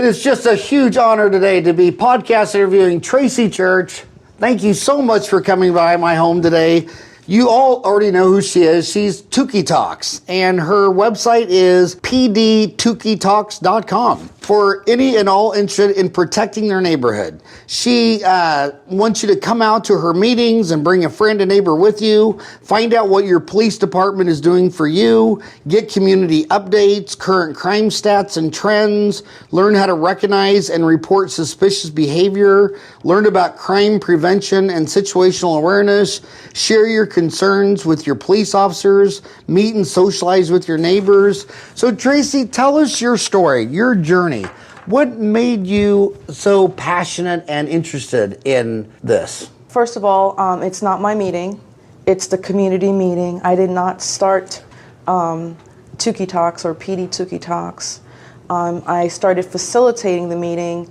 is just a huge honor today to be podcast interviewing Tracey Church. Thank you so much for coming by my home today. You all already know who she is. She's Tukee Talks, and her website is PDTukeeTalks.com for any and all interested in protecting their neighborhood. She wants you to come out to her meetings and bring a friend and neighbor with you, find out what your police department is doing for you, get community updates, current crime stats and trends, learn how to recognize and report suspicious behavior, learn about crime prevention and situational awareness, share your concerns with your police officers, meet and socialize with your neighbors. So Tracey, tell us your story, your journey. What made you so passionate and interested in this? First of all, it's not my meeting. It's the community meeting. I did not start Tukee Talks or PDTukeeTalks. I started facilitating the meeting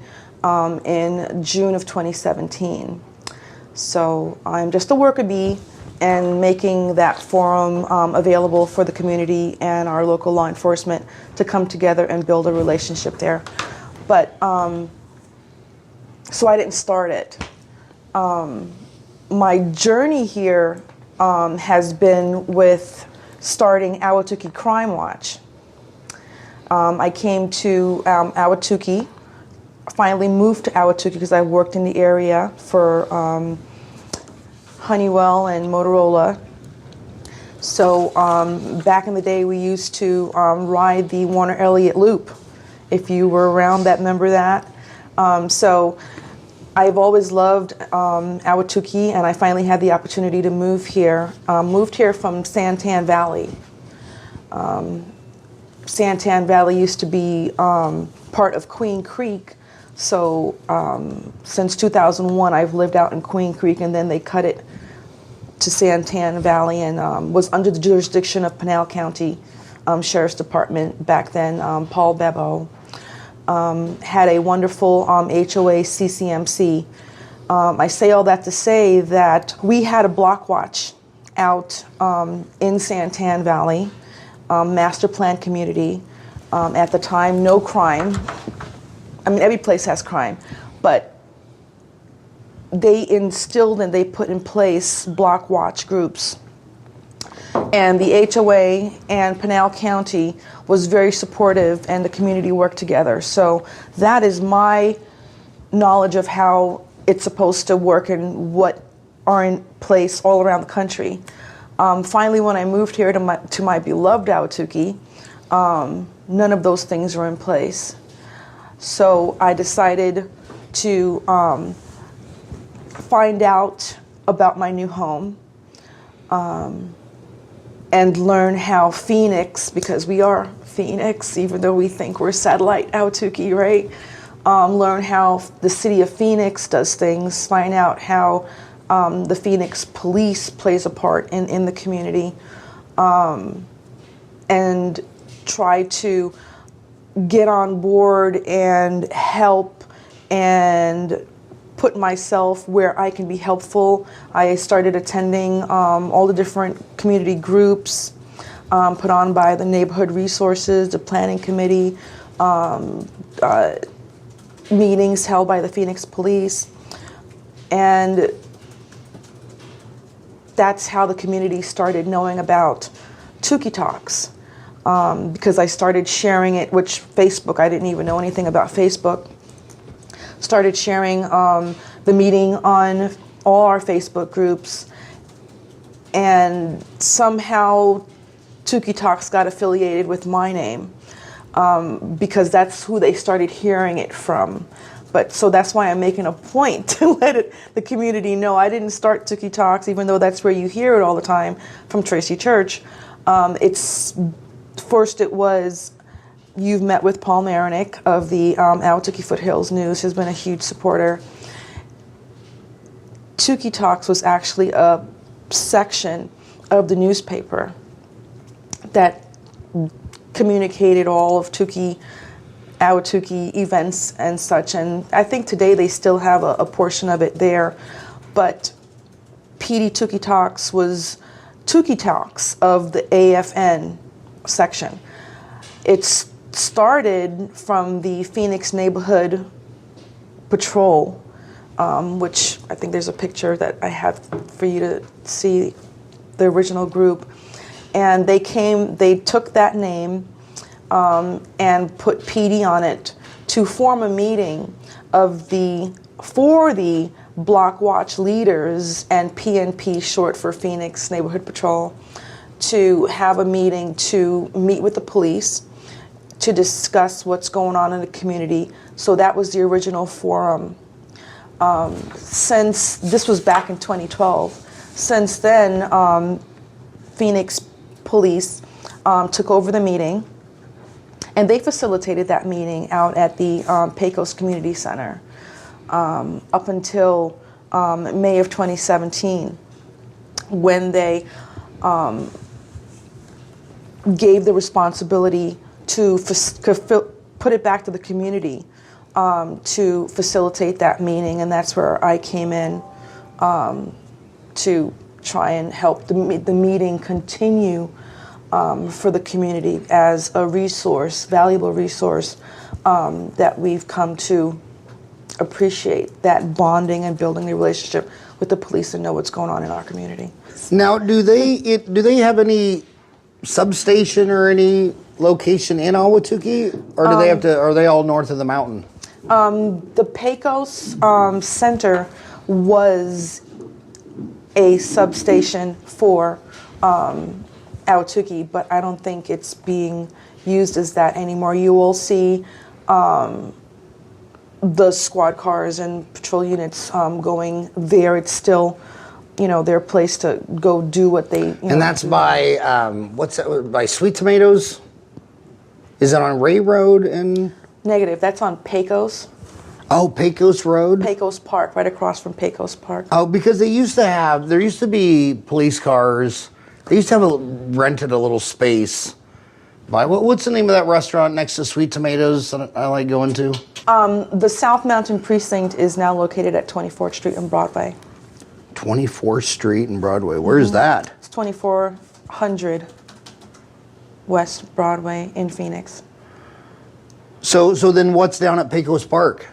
in June of 2017. So I'm just a worker bee and making that forum available for the community and our local law enforcement to come together and build a relationship there. But, so I didn't start it. My journey here has been with starting Ahwatukee Crime Watch. I came to Ahwatukee, finally moved to Ahwatukee because I worked in the area for Honeywell and Motorola. So back in the day, we used to ride the Warner Elliott Loop. If you were around that, remember that. So I've always loved Ahwatukee, and I finally had the opportunity to move here. Moved here from Santan Valley. Santan Valley used to be part of Queen Creek. So since 2001, I've lived out in Queen Creek, and then they cut it to Santan Valley and was under the jurisdiction of Pinal County Sheriff's Department back then. Paul Bebo had a wonderful HOA CCMC. I say all that to say that we had a block watch out in Santan Valley, master plan community. At the time, no crime. I mean, every place has crime, but they instilled and they put in place block watch groups. And the HOA and Pinal County was very supportive, and the community worked together. So that is my knowledge of how it's supposed to work and what are in place all around the country. Finally, when I moved here to my beloved Ahwatukee, none of those things were in place. So I decided to find out about my new home and learn how Phoenix, because we are Phoenix, even though we think we're satellite Ahwatukee, right? Learn how the city of Phoenix does things, find out how the Phoenix police plays a part in the community, and try to get on board and help and put myself where I can be helpful. I started attending all the different community groups put on by the neighborhood resources, the planning committee, meetings held by the Phoenix police. And that's how the community started knowing about Tukee Talks. Because I started sharing it, which Facebook, I didn't even know anything about Facebook. Started sharing the meeting on all our Facebook groups, and somehow Tukee Talks got affiliated with my name because that's who they started hearing it from. But so that's why I'm making a point to let the community know I didn't start Tukee Talks, even though that's where you hear it all the time from Tracey Church. First it was, you've met with Paul Marinick of the Ahwatukee Foothills News, has been a huge supporter. Tukee Talks was actually a section of the newspaper that communicated all of Ahwatukee events and such, and I think today they still have a portion of it there, but PDTukeeTalks was Tukee Talks of the AFN section. It's started from the Phoenix Neighborhood Patrol, which I think there's a picture that I have for you to see, the original group. And they took that name and put PD on it to form a meeting for the Block Watch leaders and PNP, short for Phoenix Neighborhood Patrol, to have a meeting to meet with the police to discuss what's going on in the community. So that was the original forum. Since this was back in 2012, since then, Phoenix Police took over the meeting, and they facilitated that meeting out at the Pecos Community Center up until May of 2017, when they gave the responsibility to put it back to the community to facilitate that meeting, and that's where I came in to try and help the meeting continue for the community as a resource, valuable resource that we've come to appreciate, that bonding and building the relationship with the police and know what's going on in our community. Now, do they have any substation or any location in Ahwatukee, or do they have to? Are they all north of the mountain? The Pecos Center was a substation for Ahwatukee, but I don't think it's being used as that anymore. You will see the squad cars and patrol units going there. It's still, their place to go do what they. And that's by what's that? By Sweet Tomatoes. Is it on Ray Road in? Negative. That's on Pecos. Oh, Pecos Road. Pecos Park, right across from Pecos Park. Oh, because there used to be police cars. They used to have rented a little space. By what's the name of that restaurant next to Sweet Tomatoes that I like going to? The South Mountain Precinct is now located at 24th Street and Broadway. 24th Street and Broadway. Where's that? It's 2400 West Broadway in Phoenix. So then what's down at Pecos Park?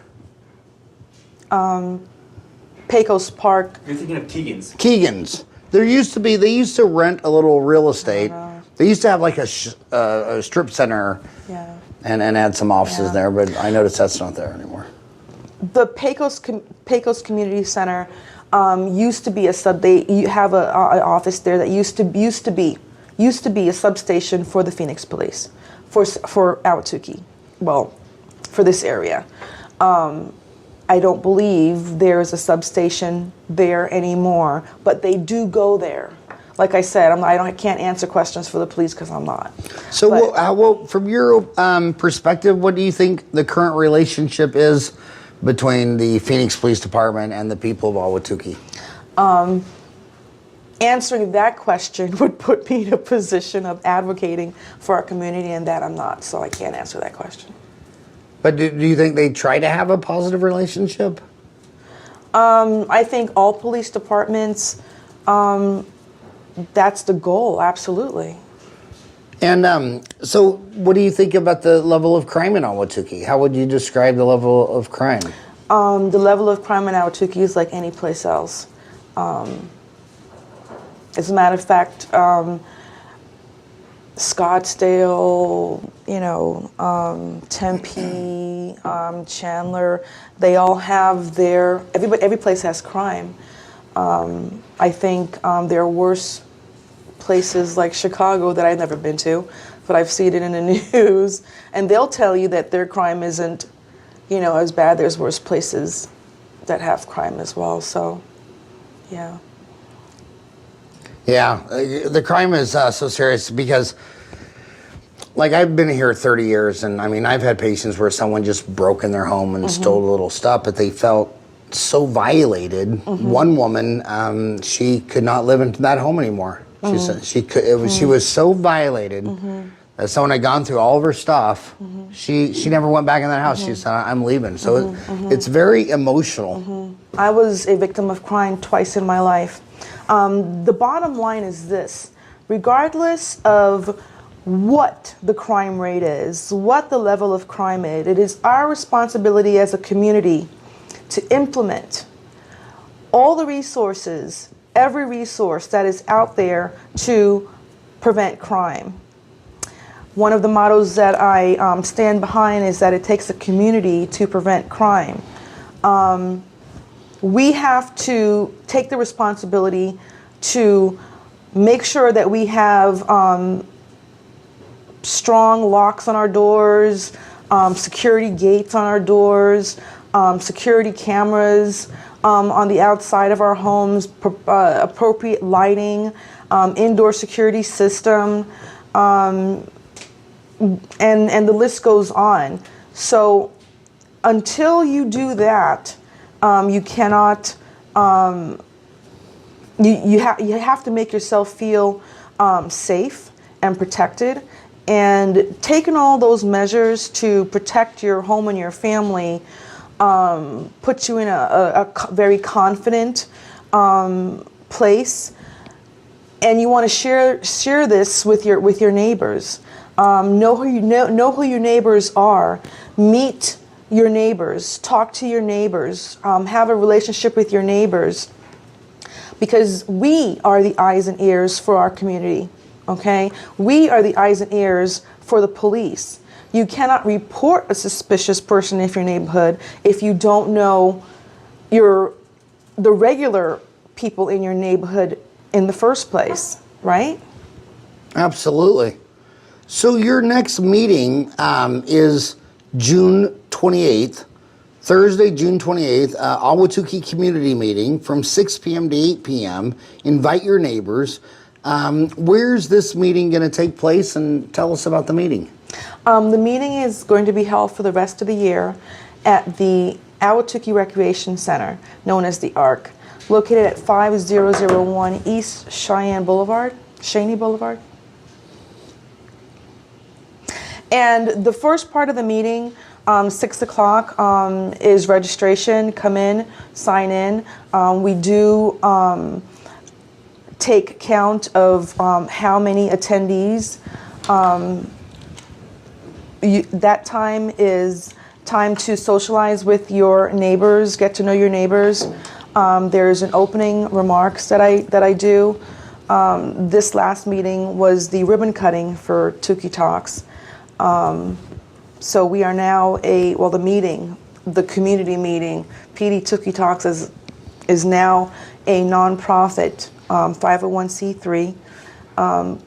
Pecos Park. You're thinking of Keegan's. Keegan's. They used to rent a little real estate. They used to have like a strip center. Yeah. And add some offices there, but I noticed that's not there anymore. The Pecos Community Center used to be you have an office there that used to be a substation for the Phoenix Police, for Ahwatukee, well, for this area. I don't believe there is a substation there anymore, but they do go there. Like I said, I can't answer questions for the police because I'm not. So, from your perspective, what do you think the current relationship is between the Phoenix Police Department and the people of Ahwatukee? Answering that question would put me in a position of advocating for our community, and that I'm not, so I can't answer that question. But do you think they try to have a positive relationship? I think all police departments, that's the goal, absolutely. And so what do you think about the level of crime in Ahwatukee? How would you describe the level of crime? The level of crime in Ahwatukee is like any place else. As a matter of fact, Scottsdale, Tempe, Chandler, they all have every place has crime. I think there are worse places like Chicago that I've never been to, but I've seen it in the news, and they'll tell you that their crime isn't, as bad. There's worse places that have crime as well, so, yeah. Yeah, the crime is so serious because, like, I've been here 30 years, and, I've had patients where someone just broke in their home and stole a little stuff, but they felt so violated. One woman, she could not live in that home anymore. She said she was so violated that someone had gone through all of her stuff. She never went back in that house. She said, "I'm leaving." So it's very emotional. I was a victim of crime twice in my life. The bottom line is this: regardless of what the crime rate is, what the level of crime is. It is our responsibility as a community to implement all the resources, every resource that is out there to prevent crime. One of the mottos that I stand behind is that it takes a community to prevent crime. We have to take the responsibility to make sure that we have strong locks on our doors, security gates on our doors, security cameras on the outside of our homes, appropriate lighting, indoor security system, and the list goes on. So until you do that, you cannot, you have to make yourself feel safe and protected. And taking all those measures to protect your home and your family puts you in a very confident place. And you want to share this with your neighbors. Know who your neighbors are. Meet your neighbors. Talk to your neighbors. Have a relationship with your neighbors, because we are the eyes and ears for our community. Okay, we are the eyes and ears for the police. You cannot report a suspicious person in your neighborhood if you don't know the regular people in your neighborhood in the first place, right? Absolutely. So your next meeting is June 28th, Thursday, June 28th, Ahwatukee Community Meeting from 6 p.m. to 8 p.m. Invite your neighbors. Where's this meeting going to take place, and tell us about the meeting? The meeting is going to be held for the rest of the year at the Ahwatukee Recreation Center, known as the ARC, located at 5001 East Cheyenne Boulevard, Cheney Boulevard. And the first part of the meeting, 6 o'clock, is registration. Come in, sign in. We do take count of how many attendees. That time is time to socialize with your neighbors, get to know your neighbors. There's an opening remarks that I do. This last meeting was the ribbon cutting for Tukee Talks. So we are now the community meeting, PDTukeeTalks is now a nonprofit 501c3.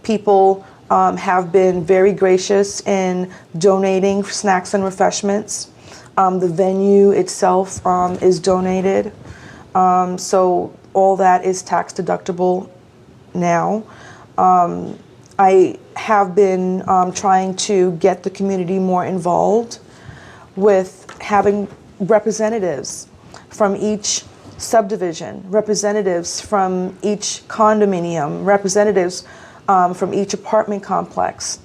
People have been very gracious in donating snacks and refreshments. The venue itself is donated. So all that is tax deductible now. I have been trying to get the community more involved with having representatives from each subdivision, representatives from each condominium, representatives from each apartment complex,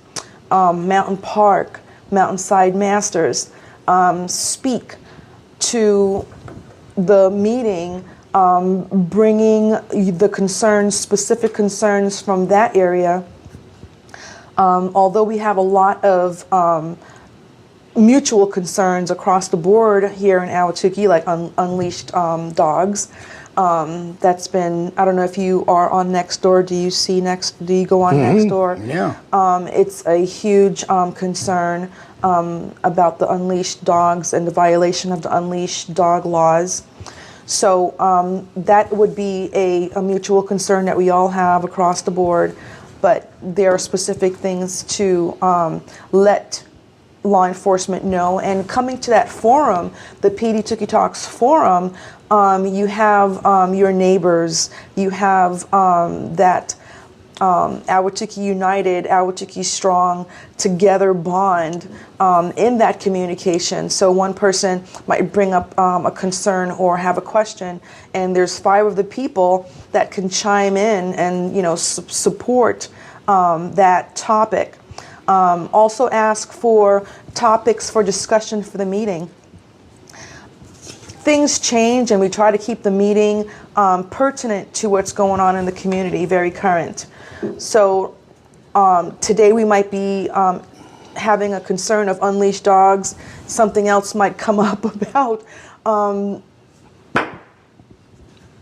Mountain Park, Mountainside Masters, speak to the meeting, bringing the concerns, specific concerns from that area. Although we have a lot of mutual concerns across the board here in Ahwatukee, like unleashed dogs. That's been, I don't know if you are on Nextdoor. Do you go on Nextdoor? Yeah. It's a huge concern about the unleashed dogs and the violation of the unleashed dog laws. So that would be a mutual concern that we all have across the board. But there are specific things to let law enforcement know. And coming to that forum, the PDTukeeTalks forum, you have your neighbors, you have that Ahwatukee United, Ahwatukee Strong, together bond in that communication. So one person might bring up a concern or have a question, and there's 5 of the people that can chime in and support that topic. Also ask for topics for discussion for the meeting. Things change, and we try to keep the meeting pertinent to what's going on in the community, very current. So Today we might be having a concern of unleashed dogs. Something else might come up about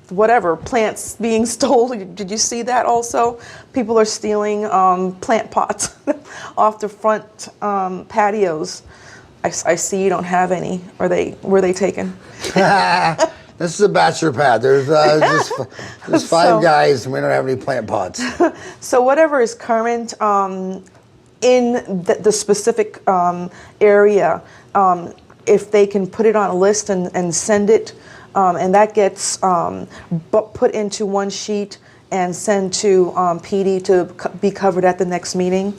whatever, plants being stolen. Did you see that also? People are stealing plant pots off the front patios. I see you don't have any. Were they taken? This is a bachelor pad. There's just five guys, and we don't have any plant pots. So whatever is current in the specific area, if they can put it on a list and send it, and that gets put into one sheet and sent to PD to be covered at the next meeting.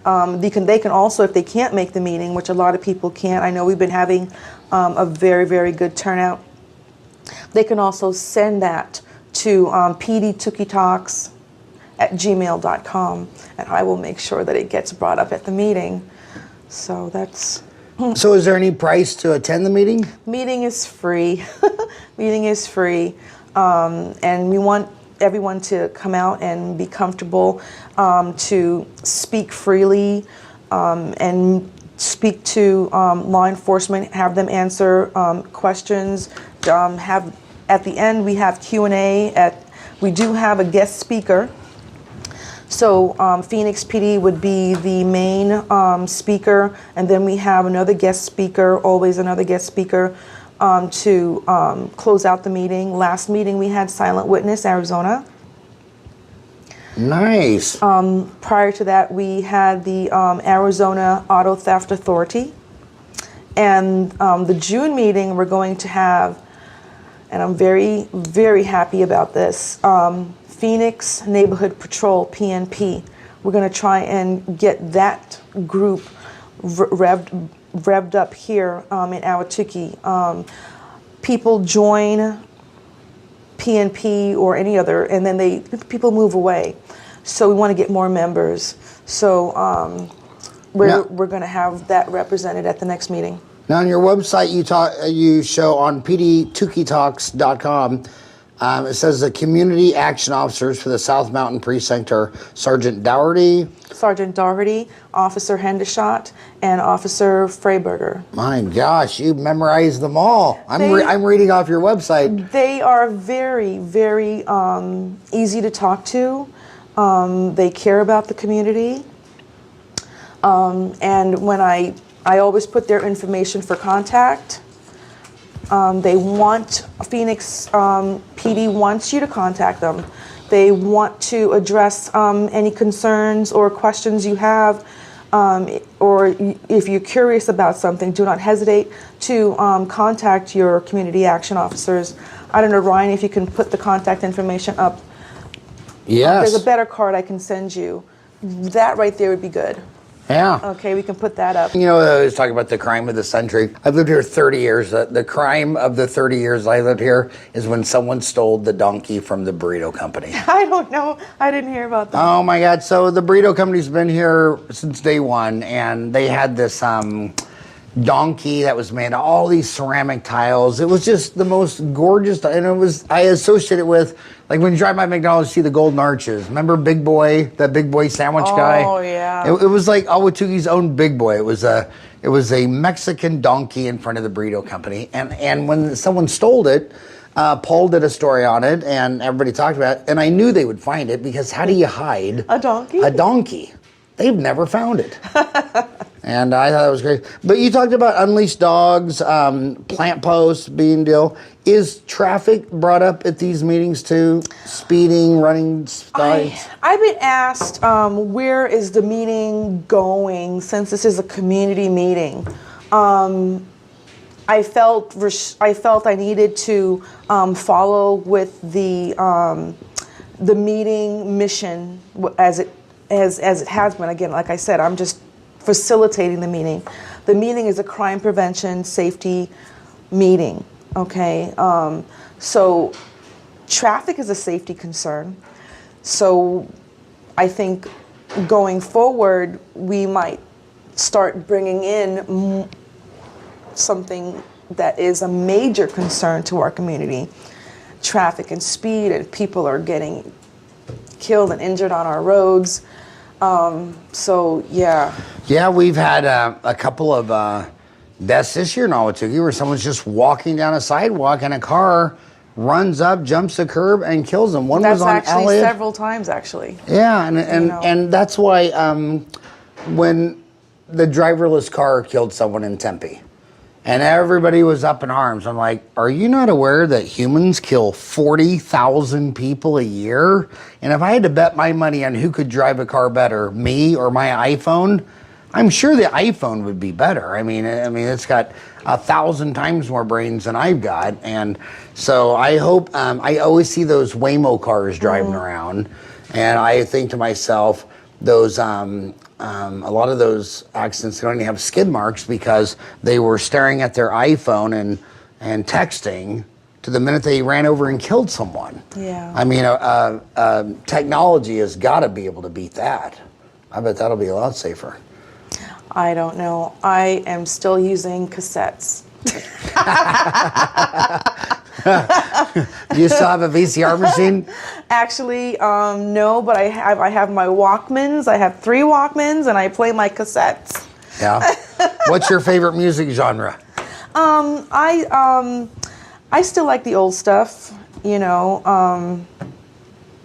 They can also, if they can't make the meeting, which a lot of people can't, I know we've been having a very, very good turnout, they can also send that to PDTukeeTalks at gmail.com, and I will make sure that it gets brought up at the meeting. So that's... So is there any price to attend the meeting? Meeting is free. Meeting is free. And we want everyone to come out and be comfortable, to speak freely, and speak to law enforcement, have them answer questions. At the end, we have Q&A. We do have a guest speaker. So Phoenix PD would be the main speaker, and then we have another guest speaker, always another guest speaker, to close out the meeting. Last meeting we had Silent Witness, Arizona. Nice. Prior to that, we had the Arizona Auto Theft Authority. And the June meeting we're going to have, and I'm very, very happy about this, Phoenix Neighborhood Patrol, PNP. We're going to try and get that group revved up here in Ahwatukee. People join PNP or any other, and then people move away. So we want to get more members. So we're going to have that represented at the next meeting. Now on your website, you show on PDTukeeTalks.com. It says the community action officers for the South Mountain Precinct are Sergeant Dougherty, Officer Hendershot, and Officer Freiberger. My gosh, you memorized them all. I'm reading off your website. They are very, very easy to talk to. They care about the community. And when I always put their information for contact. They want, Phoenix PD wants you to contact them. They want to address any concerns or questions you have, or if you're curious about something, do not hesitate to contact your community action officers. I don't know, Ryan, if you can put the contact information up. Yes. There's a better card I can send you. That right there would be good. Yeah. Okay, we can put that up. You know, I was talking about the crime of the century. I've lived here 30 years. The crime of the 30 years I lived here is when someone stole the donkey from the burrito company. I don't know. I didn't hear about that. Oh, my God. So the burrito company's been here since day one, and they had this donkey that was made of all these ceramic tiles. It was just the most gorgeous, and I associate it with, like when you drive by McDonald's, you see the golden arches. Remember Big Boy, that Big Boy sandwich guy? Oh, yeah. It was like Ahwatukee's own Big Boy. It was a Mexican donkey in front of the burrito company. And when someone stole it, Paul did a story on it, and everybody talked about it. And I knew they would find it, because how do you hide a donkey? A donkey. They've never found it. And I thought it was great. But you talked about unleashed dogs, plant posts being deal. Is traffic brought up at these meetings too? Speeding, running signs? I've been asked, where is the meeting going, since this is a community meeting. I felt I needed to follow with the meeting mission as it has been. Again, like I said, I'm just facilitating the meeting. The meeting is a crime prevention safety meeting, okay? So traffic is a safety concern. So I think going forward, we might start bringing in something that is a major concern to our community. Traffic and speed, and people are getting killed and injured on our roads. So yeah. Yeah, we've had a couple of deaths this year in Ahwatukee where someone's just walking down a sidewalk and a car runs up, jumps the curb, and kills them. One That's was on actually Elliott. several times, actually. Yeah, and know. and that's why when the driverless car killed someone in Tempe, and everybody was up in arms. I'm like, are you not aware that humans kill 40,000 people a year? And if I had to bet my money on who could drive a car better, me or my iPhone, I'm sure the iPhone would be better. I mean, it's got 1,000 times more brains than I've got, and so I hope. I always see those Waymo cars driving around, and I think to myself, those. A lot of those accidents don't even have skid marks because they were staring at their iPhone and texting to the minute they ran over and killed someone. Yeah. I mean, technology has got to be able to beat that. I bet that'll be a lot safer. I don't know. I am still using cassettes. You still have a VCR machine? Actually, no, but I have my Walkmans. I have 3 Walkmans, and I play my cassettes. Yeah. What's your favorite music genre? I still like the old stuff. You know,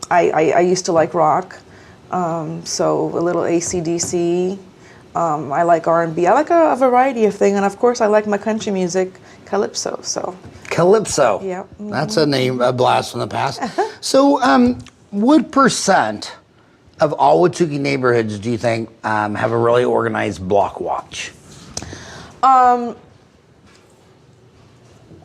I used to like rock, so a little AC/DC. I like R&B. I like a variety of things, and of course, I like my country music, calypso. So. Calypso. Yep. Mm-hmm. That's a blast from the past. So, what percent of Ahwatukee neighborhoods do you think have a really organized block watch?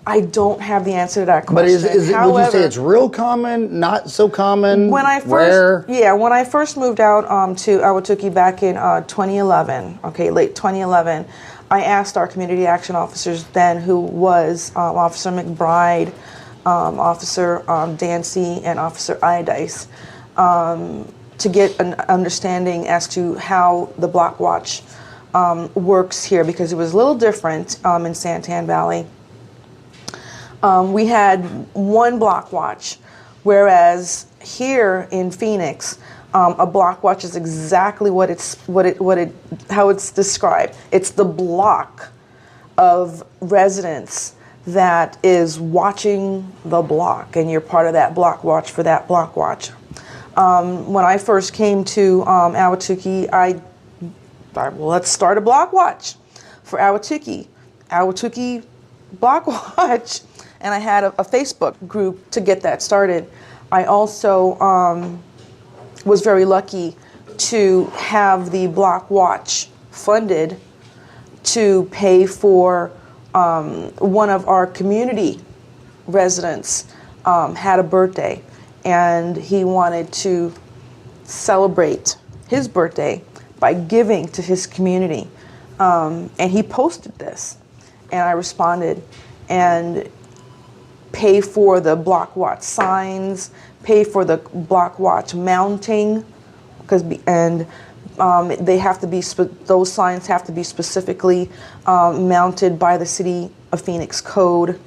I don't have the answer to that question. But is it? However, would you say it's real common, not so common? When I first moved out to Ahwatukee back in 2011, late 2011, I asked our community action officers then, who was Officer McBride, Officer Dancy, and Officer Iodice, to get an understanding as to how the block watch works here, because it was a little different in Santan Valley. We had one block watch, whereas here in Phoenix, a block watch is exactly how it's described. It's the block of residents that is watching the block, and you're part of that block watch for that block watch. When I first came to Ahwatukee, I thought, well, let's start a block watch for Ahwatukee block watch. And I had a Facebook group to get that started. I also was very lucky to have the block watch funded to pay for one of our community residents had a birthday, and he wanted to celebrate his birthday by giving to his community. And he posted this, and I responded and pay for the block watch signs, pay for the block watch mounting, they have to be those signs have to be specifically mounted by the City of Phoenix code.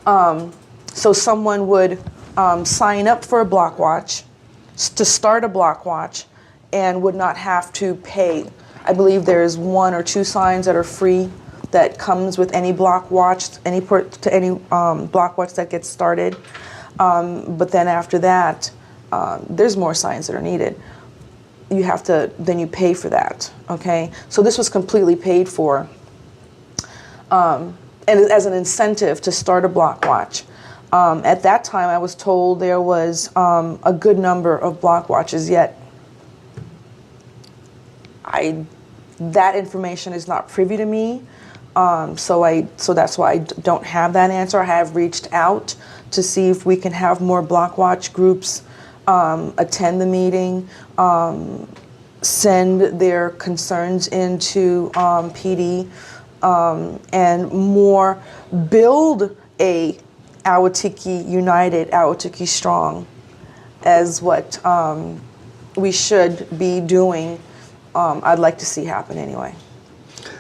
So someone would sign up for a block watch to start a block watch and would not have to pay. I believe there's 1 or 2 signs that are free that comes with any block watch, any block watch that gets started. But then after that, there's more signs that are needed. Then you pay for that, okay? So this was completely paid for, and as an incentive to start a block watch. At that time, I was told there was a good number of block watches, yet that information is not privy to me. So that's why I don't have that answer. I have reached out to see if we can have more block watch groups attend the meeting, send their concerns into PD, and more build a Ahwatukee United, Ahwatukee Strong, as what we should be doing. I'd like to see happen anyway.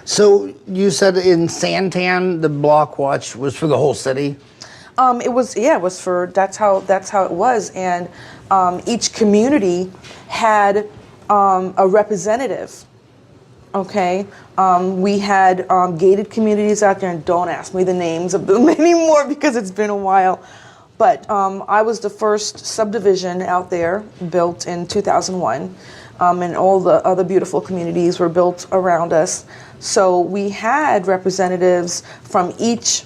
So you said in Santan the block watch was for the whole city? It was for, that's how it was, and each community had a representative. Okay, we had gated communities out there, and don't ask me the names of them anymore because it's been a while. But I was the first subdivision out there built in 2001, and all the other beautiful communities were built around us. So we had representatives from each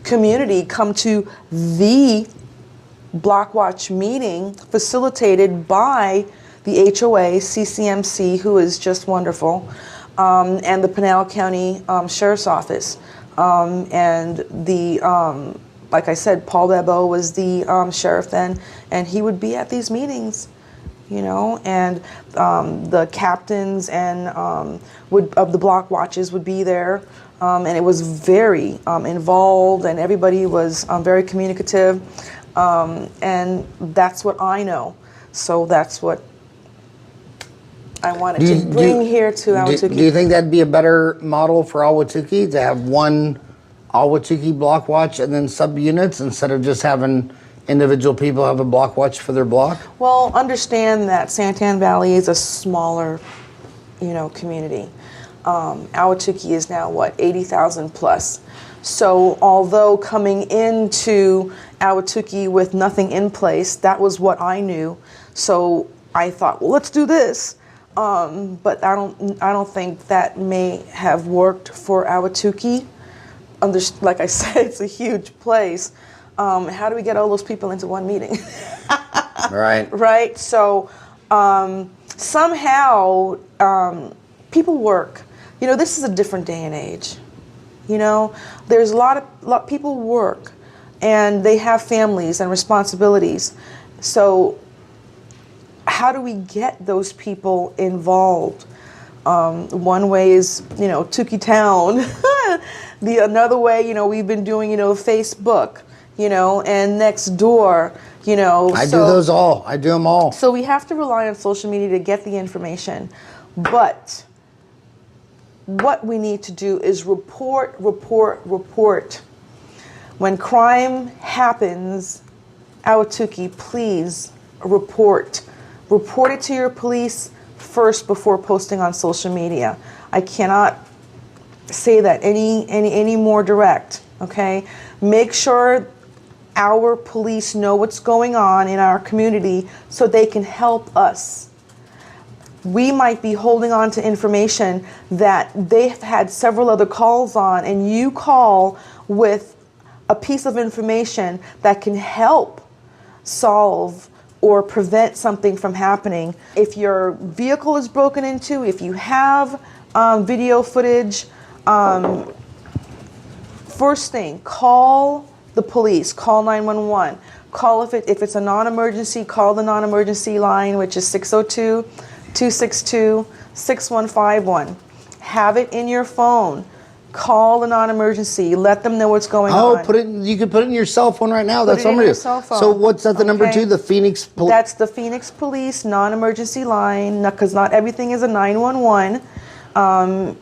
community come to the Block Watch meeting facilitated by the HOA, CCMC, who is just wonderful, and the Pinal County Sheriff's Office. And the, like I said, Paul Bebo was the sheriff then, and he would be at these meetings, you know, and the captains and of the block watches would be there. And it was very involved, and everybody was very communicative. And that's what I know. So that's what I wanted to bring here to Ahwatukee. Do you think that'd be a better model for Ahwatukee, to have one Ahwatukee block watch and then subunits instead of just having individual people have a block watch for their block? Well, understand that Santan Valley is a smaller, you know, community. Ahwatukee is now what, 80,000 plus. So although coming into Ahwatukee with nothing in place, that was what I knew. So I thought, well, let's do this. But I don't think that may have worked for Ahwatukee. Like I said, it's a huge place. How do we get all those people into one meeting? Right. Right. So somehow people work. You know, this is a different day and age. You know, there's a lot of people work, and they have families and responsibilities. So how do we get those people involved? One way is, you know, Tukee Town. Another way, you know, we've been doing, you know, Facebook, you know, and next door, you know. I do those all. I do them all. So we have to rely on social media to get the information. But what we need to do is report. When crime happens, Ahwatukee, please report. Report it to your police first before posting on social media. I cannot say that any more direct, okay? Make sure our police know what's going on in our community so they can help us. We might be holding on to information that they've had several other calls on, and you call with a piece of information that can help solve or prevent something from happening. If your vehicle is broken into, if you have video footage, first thing, call the police, call 911. Call if it's a non-emergency, call the non-emergency line, which is 602-262-6151. Have it in your phone. Call the non-emergency. Let them know what's going on. You can put it in your cell phone right now. Put That's it what in I'm your gonna do. cell phone. So what's that? The number Okay. 2, the Phoenix Police. That's the Phoenix Police non-emergency line, because not everything is a 911.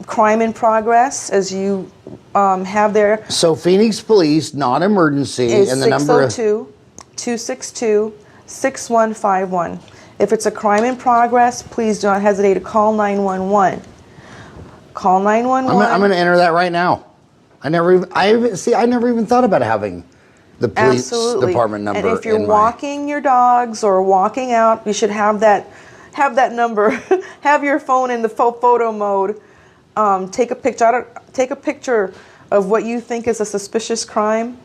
Crime in progress, as you have there, So Phoenix Police non-emergency, is and the number. 602-262-6151. If it's a crime in progress, please do not hesitate to call 911. Call 911. I'm going to enter that right now. I never even thought about having the police department number. And if you're walking your dogs or walking out, you should have that number. Have your phone in the photo mode. Take a picture of what you think is a suspicious crime.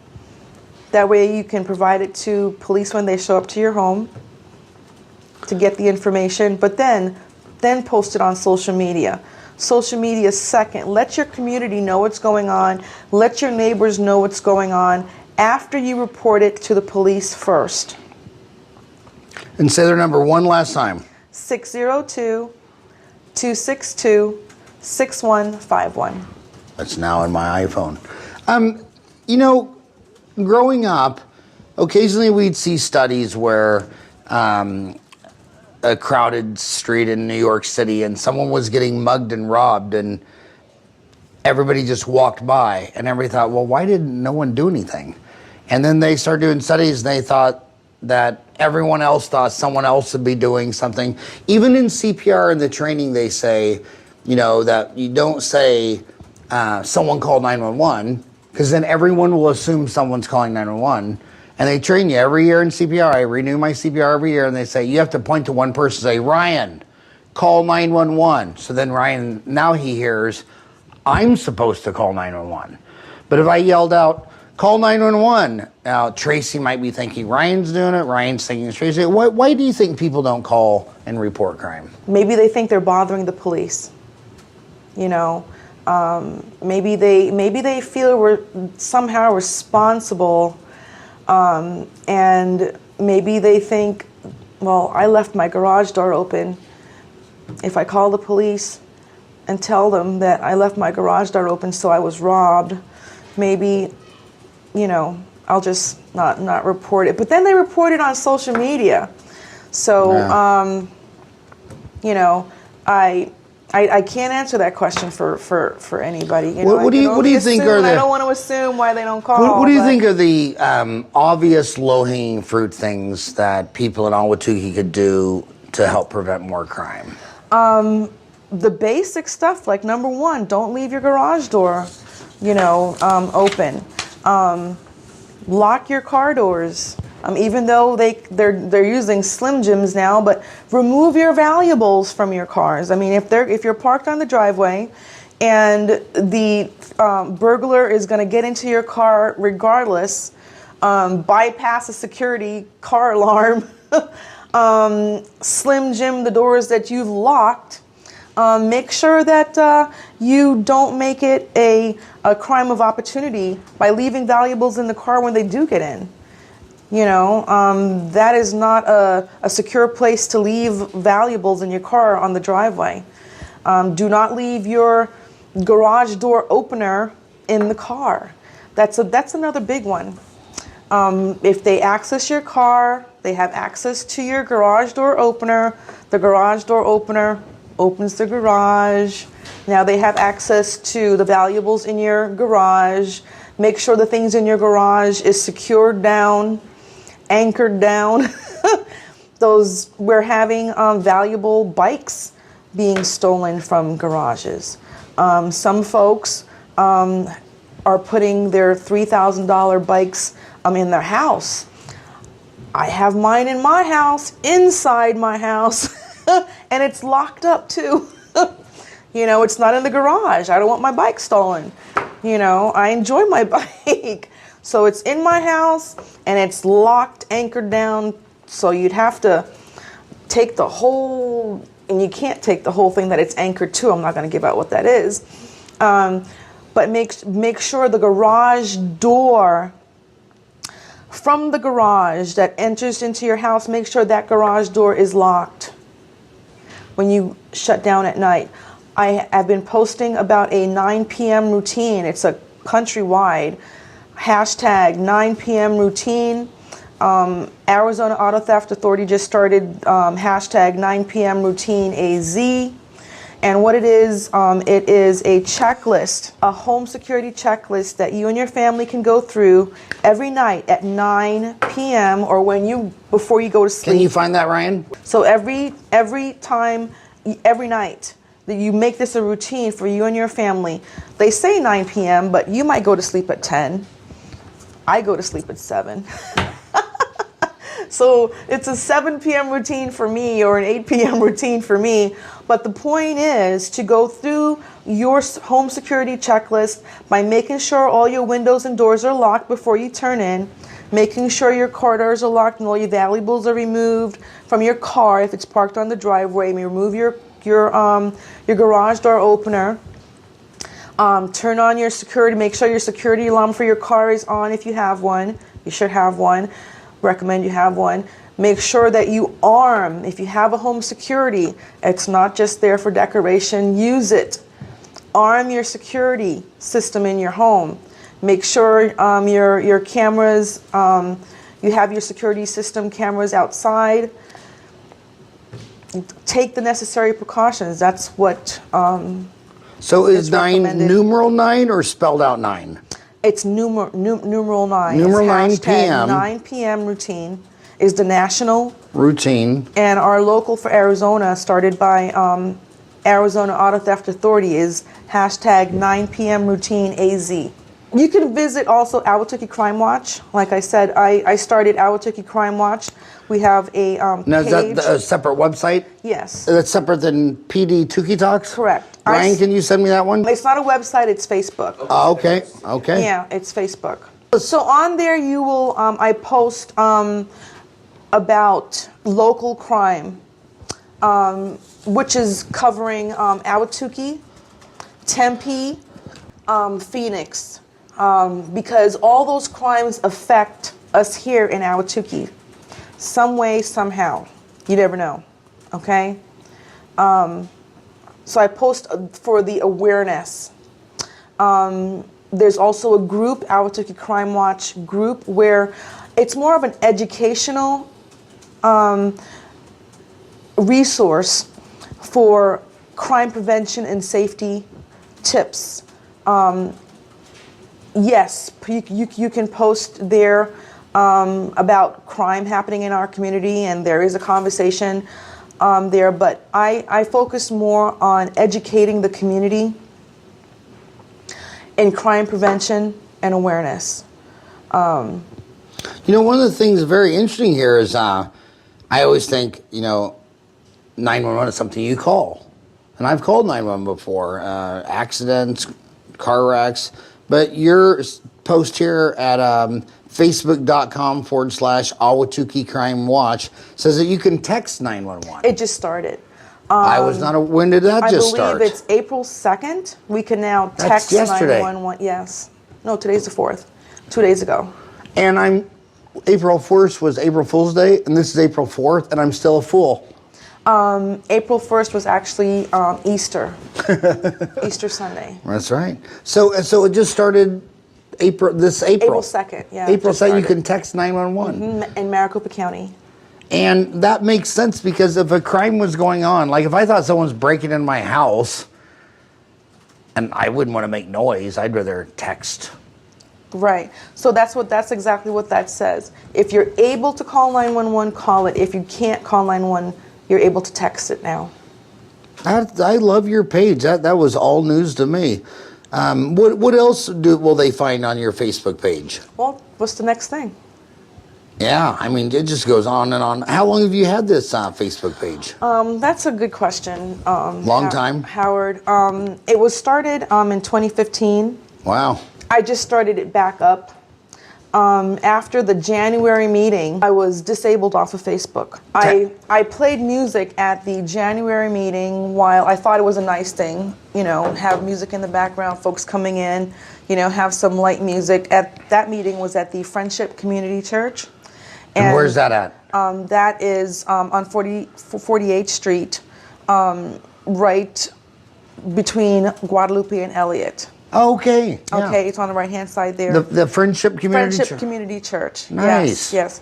That way you can provide it to police when they show up to your home to get the information, but then post it on social media. Social media second. Let your community know what's going on. Let your neighbors know what's going on after you report it to the police first. And say their number one last time. 602-262-6151. That's now in my iPhone. You know, growing up, occasionally we'd see studies where a crowded street in New York City and someone was getting mugged and robbed, and everybody just walked by, and everybody thought, well, why didn't no one do anything? And then they started doing studies, and they thought that everyone else thought someone else would be doing something. Even in CPR in the training, they say, you know, that you don't say someone called 911, because then everyone will assume someone's calling 911. And they train you every year in CPR. I renew my CPR every year, and they say you have to point to one person, say, Ryan, call 911. So then Ryan, now he hears, I'm supposed to call 911. But if I yelled out, call 911, now Tracy might be thinking Ryan's doing it, Ryan's thinking it's Tracy. Why do you think people don't call and report crime? Maybe they think they're bothering the police. You know, maybe they feel we're somehow responsible, and maybe they think, well, I left my garage door open. If I call the police and tell them that I left my garage door open so I was robbed, maybe, you know, I'll just not report it. But then they report it on social media. So, Yeah. You know, I can't answer that question for anybody. You know, What do you think are the? I don't want to assume why they don't call. What do you think are the obvious low-hanging fruit things that people in Ahwatukee could do to help prevent more crime? The basic stuff, like number one, don't leave your garage door, you know, open. Lock your car doors. Even though they're using Slim Jims now, but remove your valuables from your cars. I mean, if you're parked on the driveway, and the burglar is going to get into your car regardless, bypass a security car alarm, Slim Jim the doors that you've locked. Make sure that you don't make it a crime of opportunity by leaving valuables in the car when they do get in. You know, that is not a secure place to leave valuables in your car on the driveway. Do not leave your garage door opener in the car. That's another big one. If they access your car, they have access to your garage door opener. The garage door opener opens the garage. Now they have access to the valuables in your garage. Make sure the things in your garage is secured down, anchored down. We're having valuable bikes being stolen from garages. Some folks are putting their $3,000 bikes in their house. I have mine in my house, inside my house, and it's locked up too. You know, it's not in the garage. I don't want my bike stolen. You know, I enjoy my bike. So it's in my house and it's locked, anchored down. So you'd have to take the whole, and you can't take the whole thing that it's anchored to. I'm not going to give out what that is. But make sure the garage door, from the garage that enters into your house, make sure that garage door is locked when you shut down at night. I have been posting about a 9 p.m. routine. It's a countrywide hashtag 9 p.m. routine. Arizona Auto Theft Authority just started hashtag 9 p.m. routine AZ. And what it is a checklist, a home security checklist that you and your family can go through every night at 9 p.m. or before you go to sleep. Can you find that, Ryan? So every night that you make this a routine for you and your family. They say 9 p.m., but you might go to sleep at 10. I go to sleep at 7. So it's a 7 p.m. routine for me or an 8 p.m. routine for me. But the point is to go through your home security checklist by making sure all your windows and doors are locked before you turn in, making sure your car doors are locked and all your valuables are removed from your car if it's parked on the driveway. Remove your garage door opener. Turn on your security. Make sure your security alarm for your car is on if you have one. You should have one. Recommend you have one. Make sure that you arm. If you have a home security, it's not just there for decoration. Use it. Arm your security system in your home. Make sure your cameras, you have your security system cameras outside. Take the necessary precautions. That's what. So is 9 numeral 9 or spelled out 9? It's numeral 9. Numeral It's 9 hashtag p.m. 9 p.m. routine. is the national. Routine. And our local for Arizona, started by Arizona Auto Theft Authority, is hashtag 9 p.m. routine AZ. You can visit also Ahwatukee Crime Watch. Like I said, I started Ahwatukee Crime Watch. We have a Now, page. is that a separate website? Yes. That's separate than PDTukeeTalks? Correct. Ryan, can you send me that one? It's not a website, it's Facebook. Oh, okay. Okay. Yeah, it's Facebook. So on there you will, I post about local crime, which is covering Ahwatukee, Tempe, Phoenix, because all those crimes affect us here in Ahwatukee, some way, somehow. You never know, okay? So I post for the awareness. There's also a group, Ahwatukee Crime Watch group, where it's more of an educational resource for crime prevention and safety tips. Yes, you can post there about crime happening in our community, and there is a conversation there, but I focus more on educating the community in crime prevention and awareness. You know, one of the things very interesting here is I always think, 911 is something you call. And I've called 911 before, accidents, car wrecks. But your post here at facebook.com/Ahwatukee Crime Watch says that you can text 911. It just started. I was not. When did that just start? I believe it's April 2nd. We can now text 911. Yes. No, today's the 4th. 2 days ago. And April 1st was April Fool's Day, and this is April 4th, and I'm still a fool. April 1st was actually Easter. Easter Sunday. That's right. So it just started April. April 2nd, yeah. April 2nd, you can text 911. In Maricopa County. And that makes sense, because if a crime was going on, like if I thought someone was breaking in my house, and I wouldn't want to make noise, I'd rather text. Right. So that's exactly what that says. If you're able to call 911, call it. If you can't call 911, you're able to text it now. I love your page. That was all news to me. What else will they find on your Facebook page? Well, what's the next thing? Yeah, I mean, it just goes on and on. How long have you had this Facebook page? That's a good question. Long time? Howard. It was started in 2015. Wow. I just started it back up. After the January meeting, I was disabled off of Facebook. I played music at the January meeting while I thought it was a nice thing, have music in the background, folks coming in, have some light music. That meeting was at the Friendship Community Church. And where's that at? That is on 48th Street, right between Guadalupe and Elliott. Okay. Yeah. Okay, it's on the right-hand side there. The Friendship Community Church? Friendship Community Church. Nice. Yes.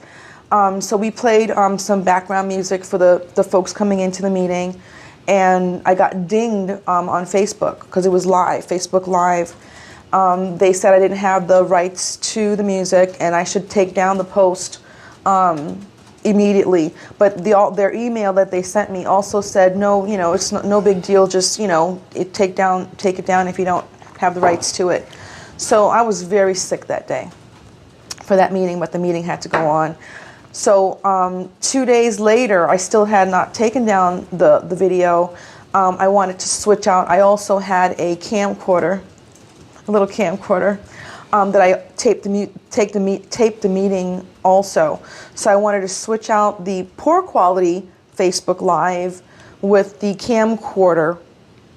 So we played some background music for the folks coming into the meeting, and I got dinged on Facebook because it was live, Facebook Live. They said I didn't have the rights to the music and I should take down the post immediately. But their email that they sent me also said, no, it's no big deal, just, take it down if you don't have the rights to it. So I was very sick that day for that meeting, but the meeting had to go on. So 2 days later, I still had not taken down the video. I wanted to switch out. I also had a camcorder, a little camcorder that I taped the meeting also. So I wanted to switch out the poor quality Facebook Live with the camcorder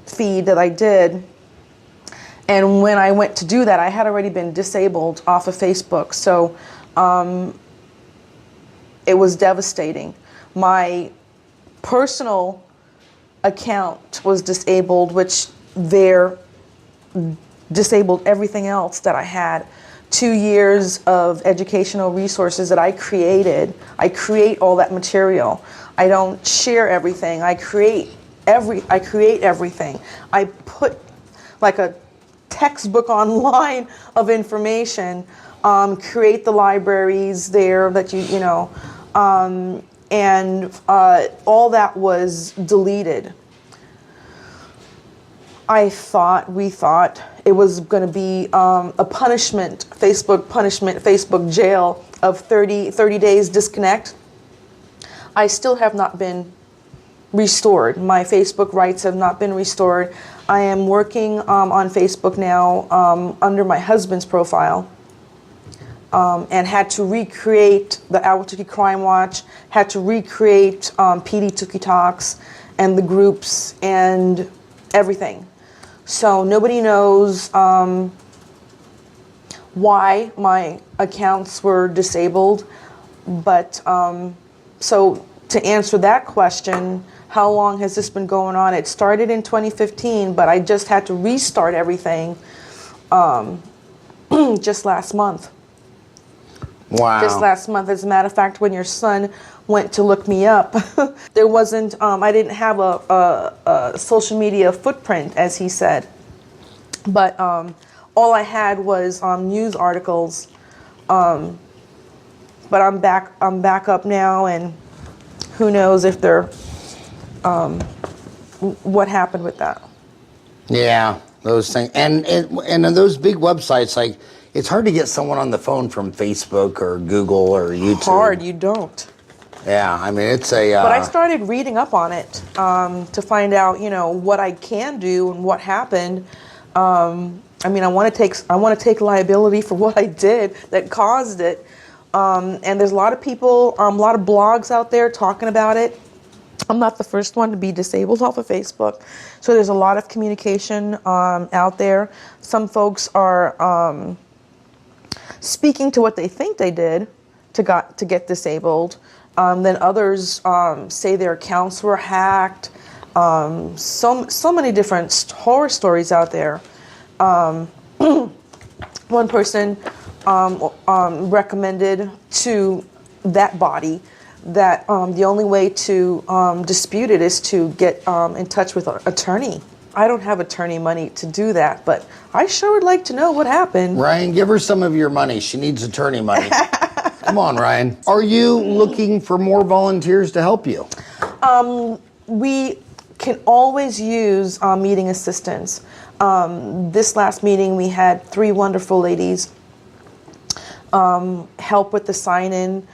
feed that I did. And when I went to do that, I had already been disabled off of Facebook. So it was devastating. My personal account was disabled, which disabled everything else that I had. 2 years of educational resources that I created. I create all that material. I don't share everything. I create everything. I put like a textbook online of information, create the libraries there that and all that was deleted. We thought it was going to be a punishment, Facebook jail of 30 days disconnect. I still have not been restored. My Facebook rights have not been restored. I am working on Facebook now under my husband's profile, and had to recreate the Ahwatukee Crime Watch, had to recreate PDTukeeTalks and the groups and everything. So nobody knows why my accounts were disabled, but so to answer that question, how long has this been going on? It started in 2015, but I just had to restart everything just last month. Wow. Just last month. As a matter of fact, when your son went to look me up, there wasn't, I didn't have a social media footprint, as he said. But all I had was news articles. But I'm back up now, and who knows if they're, what happened with that. Yeah, those things. And on those big websites, like, it's hard to get someone on the phone from Facebook or Google or YouTube. Hard, you don't. Yeah, I mean, it's a... But I started reading up on it to find out, what I can do and what happened. I mean, I want to take liability for what I did that caused it. And there's a lot of people, a lot of blogs out there talking about it. I'm not the first one to be disabled off of Facebook. So there's a lot of communication out there. Some folks are speaking to what they think they did to get disabled. Then others say their accounts were hacked. So many different horror stories out there. One person recommended to that body that the only way to dispute it is to get in touch with an attorney. I don't have attorney money to do that, but I sure would like to know what happened. Ryan, give her some of your money. She needs attorney money. Come on, Ryan. Are you looking for more volunteers to help you? We can always use meeting assistance. This last meeting, we had 3 wonderful ladies help with the sign-in,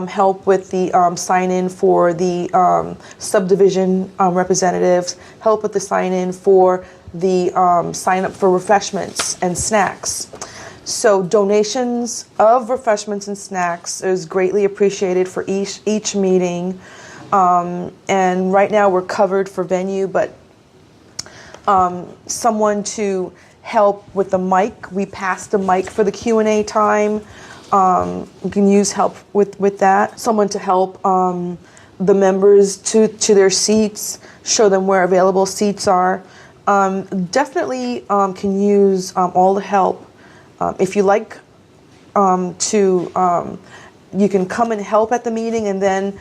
help with the sign-in for the subdivision representatives, help with the sign-in for the sign-up for refreshments and snacks. So donations of refreshments and snacks is greatly appreciated for each meeting. And right now we're covered for venue, but someone to help with the mic. We passed the mic for the Q&A time. We can use help with that. Someone to help the members to their seats, show them where available seats are. Definitely can use all the help. If you like you can come and help at the meeting and then,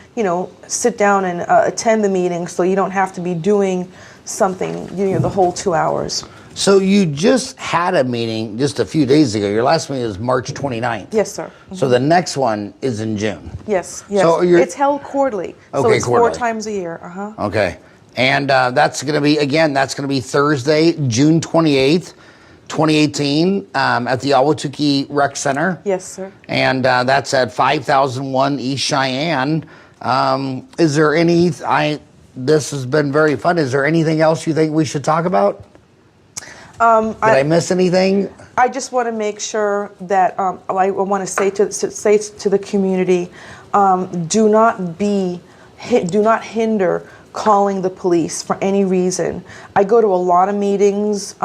sit down and attend the meeting so you don't have to be doing something, the whole 2 hours. So you just had a meeting just a few days ago. Your last meeting was March 29th. Yes, sir. Mm-hmm. So the next one is in June. Yes. So it's held quarterly. Okay, so it's quarterly. 4 times a year. Uh-huh. Okay. And that's going to be Thursday, June 28th, 2018, at the Ahwatukee Rec Center. Yes, sir. And that's at 5001 East Cheyenne. Is there this has been very fun. Is there anything else you think we should talk about? Did I miss anything? I just want to make sure that I want to say to the community, do not hinder calling the police for any reason. I go to a lot of meetings,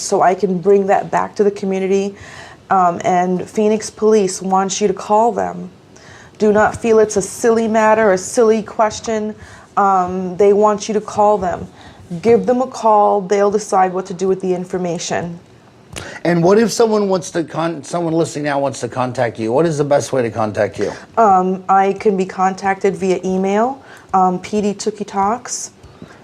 so I can bring that back to the community. And Phoenix Police wants you to call them. Do not feel it's a silly matter, a silly question. They want you to call them. Give them a call. They'll decide what to do with the information. And what if someone someone listening now wants to contact you? What is the best way to contact you? I can be contacted via email, PDTukeeTalks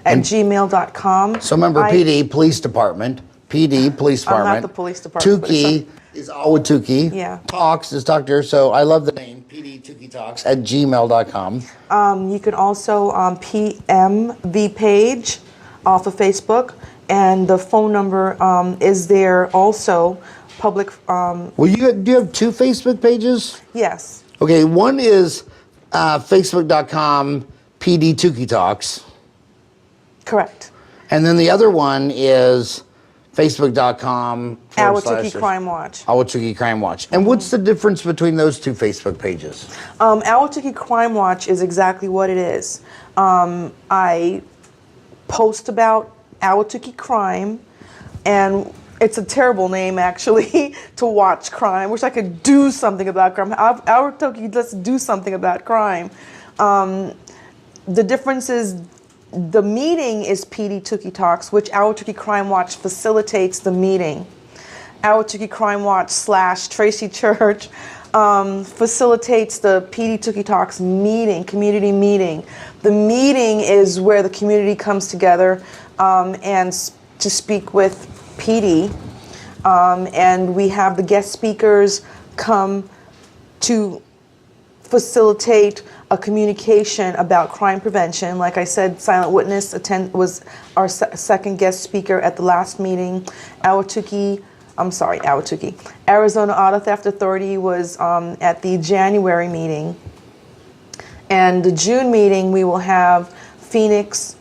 at gmail.com. So remember, PD, Police Department. PD, Police Department. I'm not the police department. Tukee, is Ahwatukee. Yeah. Talks is talk to her. So I love the name, PDTukeeTalks at gmail.com. You can also PM the page off of Facebook, and the phone number is there also. Public. Well, do you have two Facebook pages? Yes. Okay, one is facebook.com PDTukeeTalks. Correct. And then the other one is facebook.com Ahwatukee Crime Watch. Ahwatukee Crime Watch. And what's the difference between those two Facebook pages? Ahwatukee Crime Watch is exactly what it is. I post about Ahwatukee crime, and it's a terrible name, actually, to watch crime. Wish I could do something about crime. Ahwatukee, let's do something about crime. The difference is the meeting is PDTukeeTalks, Talks, which Ahwatukee Crime Watch facilitates the meeting. Ahwatukee Crime Watch / Tracy Church facilitates the PDTukeeTalks Talks meeting, community meeting. The meeting is where the community comes together and to speak with PD, and we have the guest speakers come to facilitate a communication about crime prevention. Like I said, Silent Witness was our second guest speaker at the last meeting. Ahwatukee, Arizona Auto Theft Authority was at the January meeting. And the June meeting, we will have Phoenix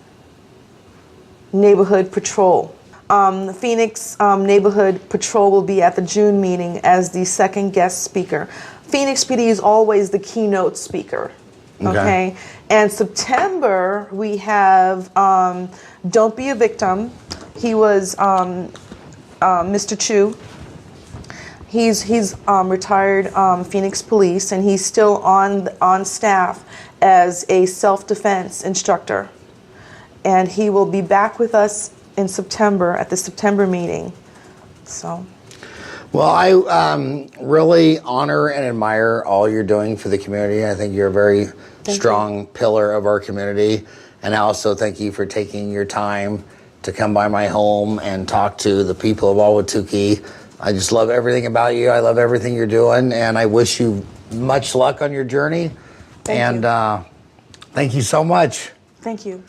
Neighborhood Patrol. The Phoenix Neighborhood Patrol will be at the June meeting as the second guest speaker. Phoenix PD is always the keynote speaker. Okay. And September, we have Don't Be a Victim. He was Mr. Chu. He's retired Phoenix Police, and he's still on staff as a self-defense instructor. And he will be back with us in September at the September meeting. So. Well, I really honor and admire all you're doing for the community. I think you're a very strong pillar of our community. And I also thank you for taking your time to come by my home and talk to the people of Ahwatukee. I just love everything about you. I love everything you're doing, and I wish you much luck on your journey. Thank you. Thank you so much. Thank you.